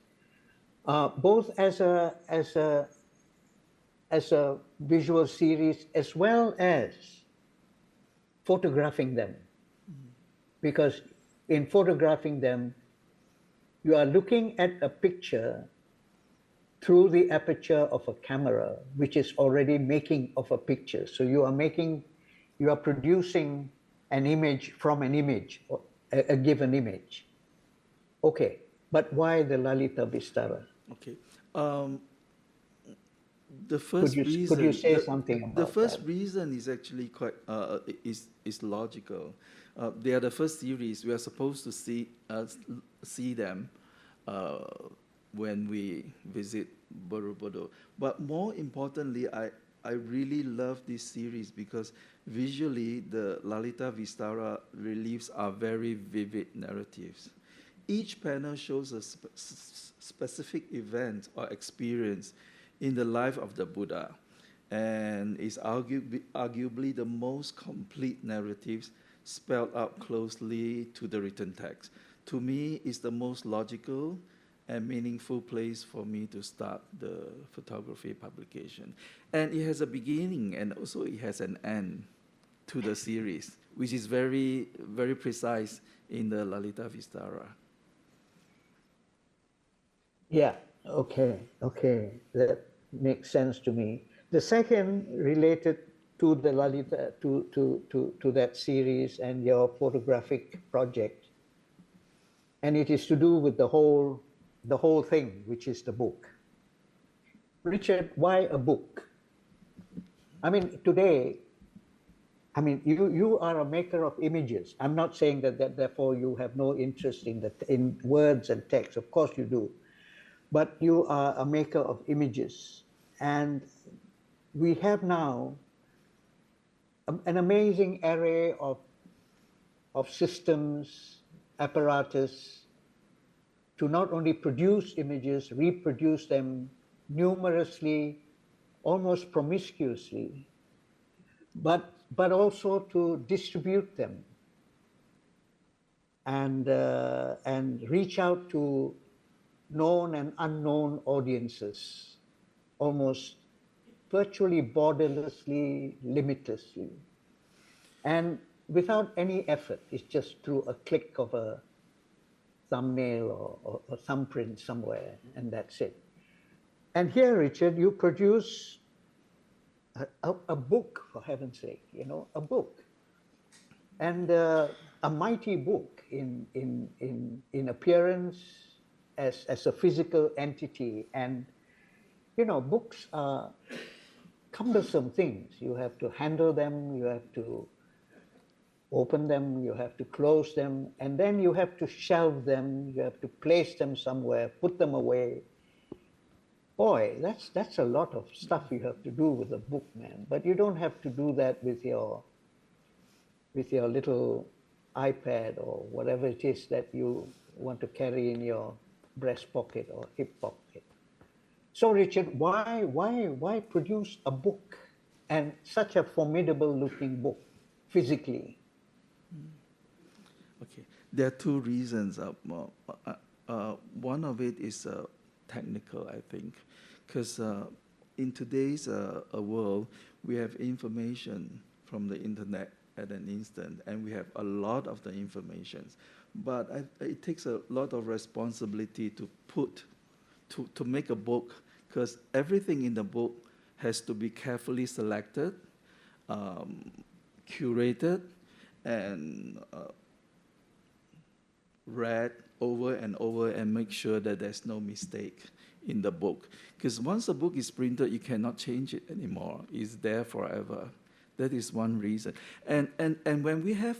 Both as a visual series as well as photographing them. Because in photographing them, you are looking at a picture through the aperture of a camera, which is already making of a picture. So you are producing an image from an image, or a given image. Okay, but why the Lalita Vistara? Okay. The first Could you reason, say something the about first that? reason is actually quite is logical. They are the first series. We are supposed to see them uh, when we visit Borobudur. But more importantly, I really love this series because visually the Lalita Vistara reliefs are very vivid narratives. Each panel shows a specific event or experience in the life of the Buddha and is arguably the most complete narratives spelled out closely to the written text. To me, it's the most logical and meaningful place for me to start the photography publication. And it has a beginning and also it has an end to the series, which is very, very precise in the Lalita Vistara. Yeah, okay, that makes sense to me. The second related to the Lalita, to that series and your photographic project, and it is to do with the whole thing, which is the book. Richard, why a book? I mean, today, I mean, you are a maker of images. I'm not saying that therefore you have no interest in words and text. Of course you do. But you are a maker of images. And we have now an amazing array of systems, apparatus to not only produce images, reproduce them numerously, almost promiscuously, but also to distribute them and reach out to known and unknown audiences, almost virtually borderlessly, limitlessly, and without any effort. It's just through a click of a thumbnail or thumbprint somewhere, and that's it. And here, Richard, you produce a book, for heaven's sake, you know, a book, and a mighty book in appearance as a physical entity. And you know, books are cumbersome things. You have to handle them, you have to open them, you have to close them, and then you have to shelve them, you have to place them somewhere, put them away. Boy, that's a lot of stuff you have to do with a book, man. But you don't have to do that with your little iPad or whatever it is that you want to carry in your breast pocket or hip pocket. So, Richard, why produce a book, and such a formidable looking book physically? Okay, there are two reasons. One of it is technical, I think, because in today's world, we have information from the internet at an instant, and we have a lot of the information. But it takes a lot of responsibility to make a book, because everything in the book has to be carefully selected, curated, and read over and over and make sure that there's no mistake in the book. Because once a book is printed, you cannot change it anymore. It's there forever. That is one reason. And when we have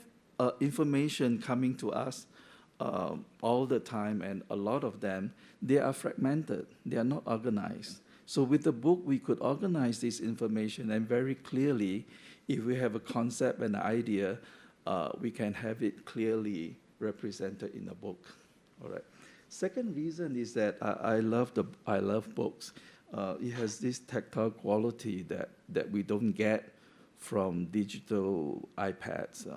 information coming to us all the time, and a lot of them, they are fragmented. They are not organized. So with the book, we could organize this information, and very clearly, if we have a concept and idea, we can have it clearly represented in a book. All right. Second reason is that I love books. It has this tactile quality that we don't get from digital iPads,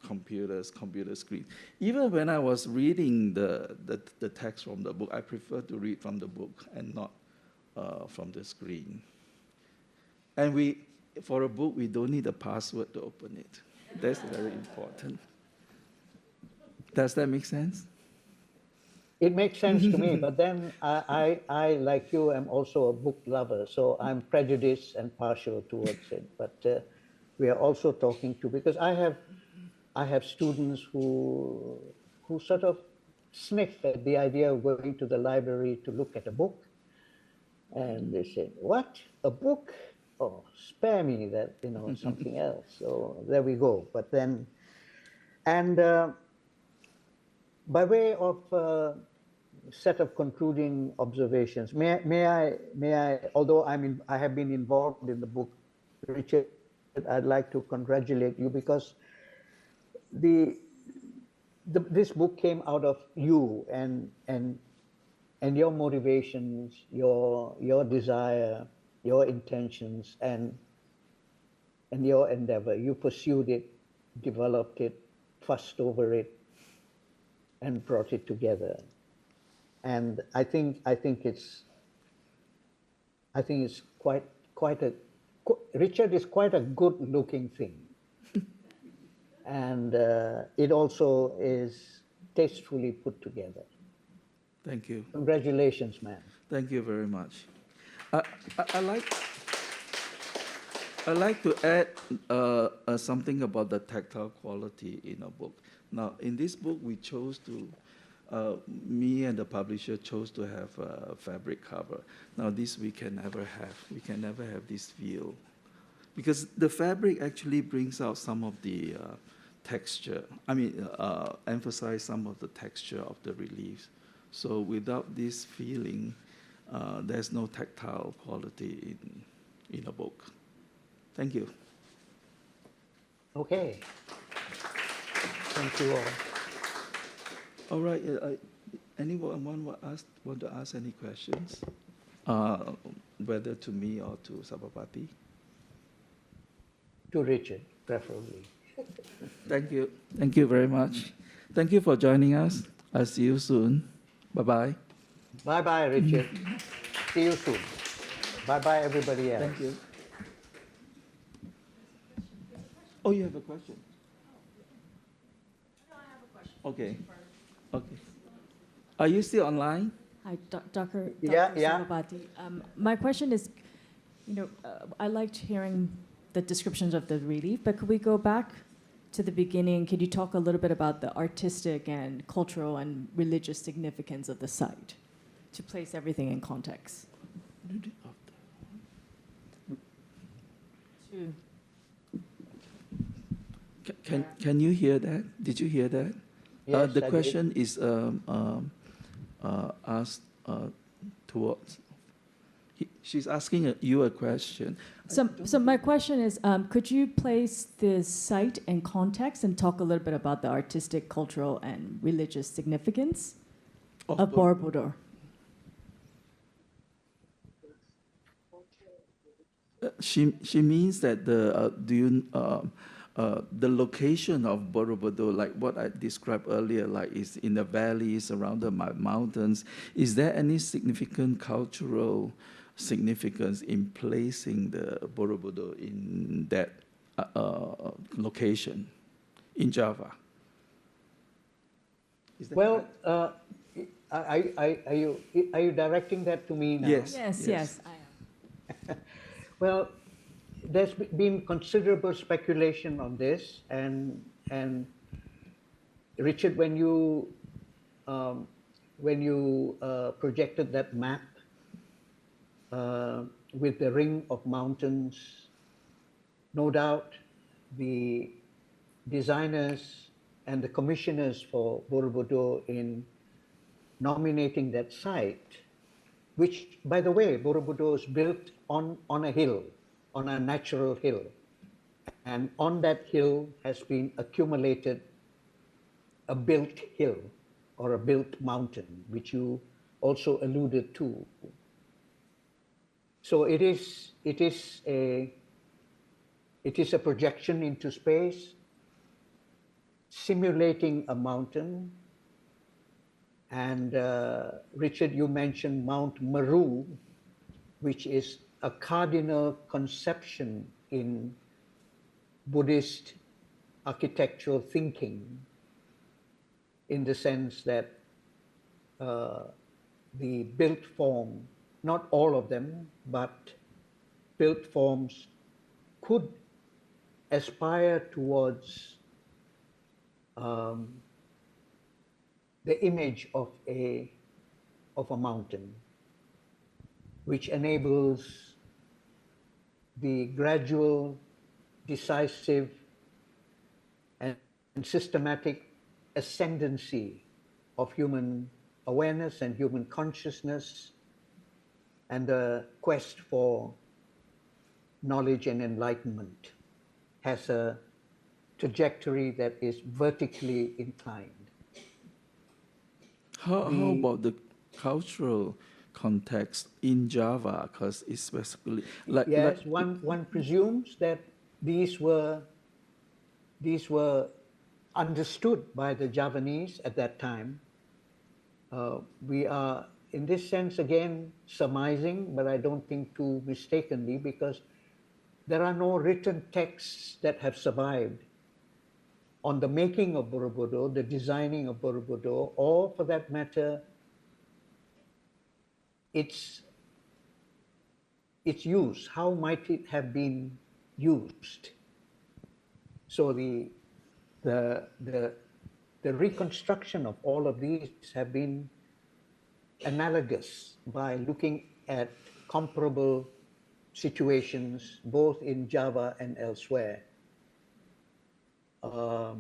computers, computer screens. Even when I was reading the text from the book, I prefer to read from the book and not from the screen. And for a book, we don't need a password to open it. That's very important. Does that make sense? It makes sense to me, but then I, like you, am also a book lover, so I'm prejudiced and partial towards it. But we are also talking to, because I have students who sort of sniff at the idea of going to the library to look at a book. And they said, "What? A book? Oh, spare me that, something else." So there we go. But then, and by way of set of concluding observations, may I, although I have been involved in the book, Richard, I'd like to congratulate you because the, this book came out of you and your motivations, your desire, your intentions, and your endeavor. You pursued it, developed it, fussed over it, and brought it together. And I think it's quite a Richard is quite a good-looking thing, and it also is tastefully put together. Thank you. Congratulations, man. Thank you very much. I, I like to add something about the tactile quality in a book. Now, in this book, we chose to, me and the publisher chose to have a fabric cover. Now, this we can never have. We can never have this feel. Because the fabric actually brings out some of the texture. I mean, emphasize some of the texture of the reliefs. So without this feeling, there's no tactile quality in a book. Thank you. Okay. Thank you all. All right. Anyone want to ask any questions? Whether to me or to Sabapathy? To Richard, preferably. Thank you. Thank you very much. Thank you for joining us. I'll see you soon. Bye-bye. Bye-bye, Richard. See you soon. Bye-bye, everybody else. Thank you. Oh, you have a question? No, I have a question. Okay. Okay. Are you still online? Hi, Dr. Yeah. Sabapathy. My question is, I liked hearing the descriptions of the relief, but could we go back to the beginning? Could you talk a little bit about the artistic and cultural and religious significance of the site to place everything in context? Can you hear that? Did you hear that? Yes, the I question is asked towards. She's asking you a question. So my question is, could you place this site in context and talk a little bit about the artistic, cultural, and religious significance of Borobudur? She means that the location of Borobudur, like what I described earlier, like is in the valley, surrounded by mountains. Is there any significant cultural significance in placing the Borobudur in that location in Java? Well, are you directing that to me now? Yes. Yes, I am. Well, there's been considerable speculation on this, and Richard, when you projected that map with the ring of mountains, no doubt the designers and the commissioners for Borobudur in nominating that site, which, by the way, Borobudur is built on a hill, on a natural hill. And on that hill has been accumulated a built hill or a built mountain, which you also alluded to. So it is a projection into space, simulating a mountain. And Richard, you mentioned Mount Meru, which is a cardinal conception in Buddhist architectural thinking, in the sense that the built form, not all of them, but built forms could aspire towards the image of a mountain. which enables the gradual, decisive, and systematic ascendancy of human awareness and human consciousness, and the quest for knowledge and enlightenment has a trajectory that is vertically inclined. How about the cultural context in Java? Because it's basically Yes, one presumes that these were understood by the Javanese at that time. We are, in this sense, again, surmising, but I don't think too mistakenly, because there are no written texts that have survived on the making of Borobudur, the designing of Borobudur, or for that matter, its use. How might it have been used? So the reconstruction of all of these have been analogous by looking at comparable situations both in Java and elsewhere. But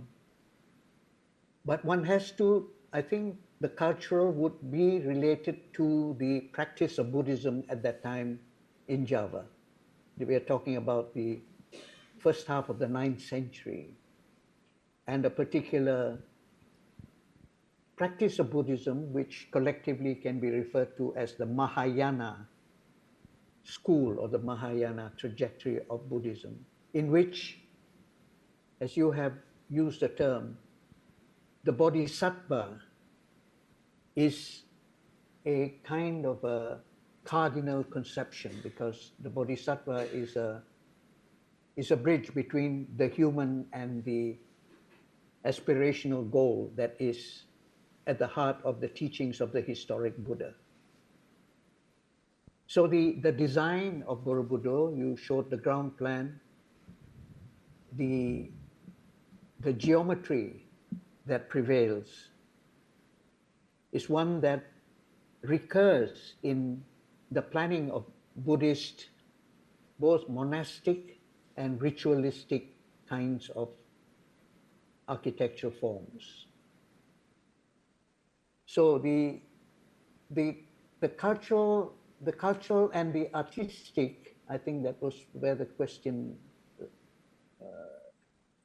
one has to, I think the cultural would be related to the practice of Buddhism at that time in Java. We are talking about the first half of the 9th century, and a particular practice of Buddhism which collectively can be referred to as the Mahayana school or the Mahayana trajectory of Buddhism, in which, as you have used the term, the bodhisattva is a kind of a cardinal conception, because the bodhisattva is a bridge between the human and the aspirational goal that is at the heart of the teachings of the historic Buddha. So the design of Borobudur, you showed the ground plan, the geometry that prevails is one that recurs in the planning of Buddhist, both monastic and ritualistic kinds of architectural forms. So the cultural and the artistic, I think that was where the question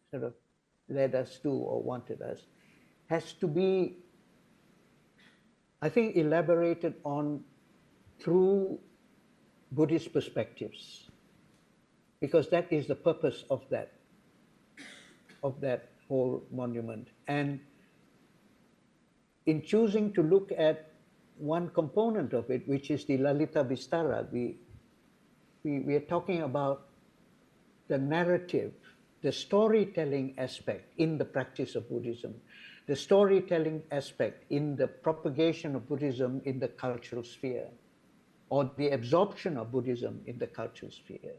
sort of led us to or wanted us, has to be, I think, elaborated on through Buddhist perspectives, because that is the purpose of that whole monument. And in choosing to look at one component of it, which is the Lalita Vistara, we are talking about the narrative, the storytelling aspect in the practice of Buddhism, the storytelling aspect in the propagation of Buddhism in the cultural sphere, or the absorption of Buddhism in the cultural sphere.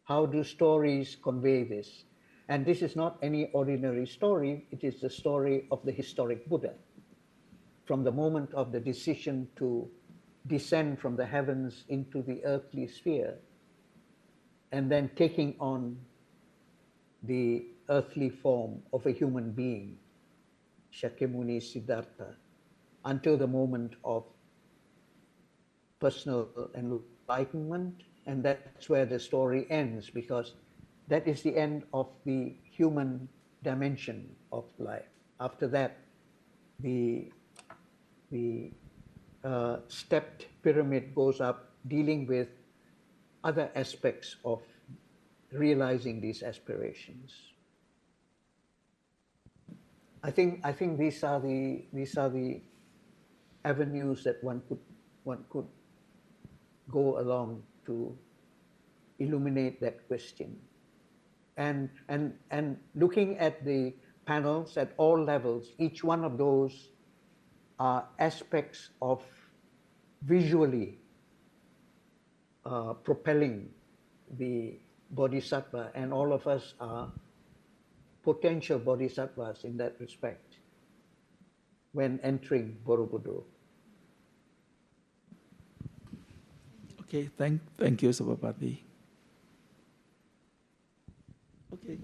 How do stories convey this? And this is not any ordinary story, it is the story of the historic Buddha. From the moment of the decision to descend from the heavens into the earthly sphere, and then taking on the earthly form of a human being, Shakyamuni Siddhartha, until the moment of personal enlightenment. And that's where the story ends, because that is the end of the human dimension of life. After that, the stepped pyramid goes up, dealing with other aspects of realizing these aspirations. I think these are the avenues that one could go along to illuminate that question. And looking at the panels at all levels, each one of those are aspects of visually propelling the bodhisattva, and all of us are potential bodhisattvas in that respect when entering Borobudur. Okay, thank you, Sabapathy. Okay.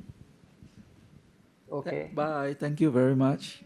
Okay. Bye. Thank you very much.